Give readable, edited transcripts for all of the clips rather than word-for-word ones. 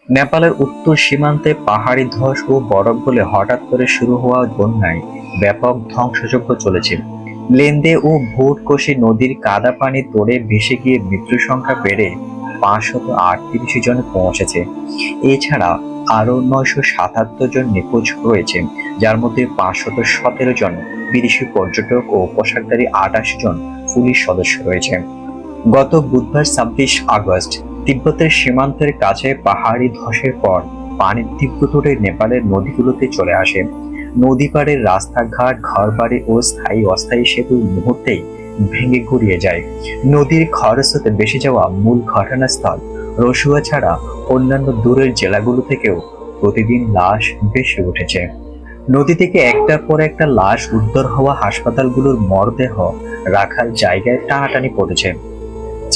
নেপালের উত্তর সীমান্তে পাহাড়ি ধস ও বরফ গলে হঠাৎ করে শুরু হওয়া বন্যায় ব্যাপক ধ্বংসযজ্ঞ চলেছে। লেন্দে ও ভুটকোশি নদীর কাদা পানি তোড়ে ভেসে গিয়ে মৃত্যুর সংখ্যা বেড়ে 538 জনে পৌঁছেছে। এছাড়া আরো 977 জন নিখোঁজ রয়েছে, যার মধ্যে 517 জন বিদেশি পর্যটক ও পোশাকধারী 88 জন পুলিশ সদস্য রয়েছে। গত বুধবার 26 আগস্ট তিব্বতের সীমান্তের কাছে পাহাড়ি ধসের পর পানির তীব্র তোড়ে নেপালের নদীগুলোতে চলে আসে। নদী পাড়ের রাস্তাঘাট, ঘরবাড়ি ও অস্থায়ী সেতু মুহূর্তেই ভেঙে গুড়িয়ে যায়। নদীর খরস্রোতে ভেসে যাওয়া মূল ঘটনাস্থল রসুয়া ছাড়া অন্যান্য দূরের জেলাগুলো থেকেও প্রতিদিন লাশ ভেসে উঠেছে। নদী থেকে একটার পর একটা লাশ উদ্ধার হওয়া হাসপাতালগুলোর মরদেহ রাখার জায়গায় টানাটানি পড়েছে।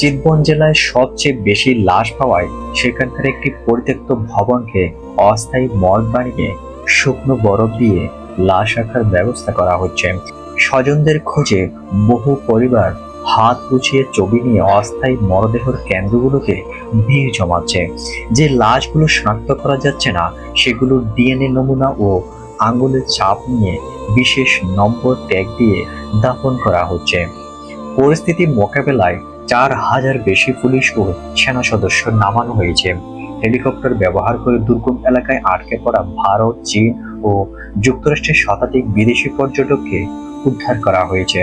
চিতবন জেলায় সবচেয়ে বেশি লাশ পাওয়ায় সেখানকার একটি পরিত্যক্ত ভবনকে অস্থায়ী মর্গ বানিয়ে শুকনো বরফ দিয়ে লাশ রাখার ব্যবস্থা করা হচ্ছে। স্বজনদের খোঁজে বহু পরিবার হাত গুছিয়ে ছবি নিয়ে অস্থায়ী মরদেহের কেন্দ্রগুলোতে ভিড় জমাচ্ছে। যে লাশগুলো শনাক্ত করা যাচ্ছে না, সেগুলোর ডিএনএ নমুনা ও আঙ্গুলের ছাপ নিয়ে বিশেষ নম্বর ট্যাগ দিয়ে দাফন করা হচ্ছে। পরিস্থিতি মোকাবেলায় 4,000 বেশি পুলিশ ও সেনা সদস্য নামানো হয়েছে। হেলিকপ্টার ব্যবহার করে দুর্গম এলাকায় আটকে পড়া ভারত, চীন ও যুক্তরাষ্ট্রের শতাধিক বিদেশি পর্যটককে উদ্ধার করা হয়েছে।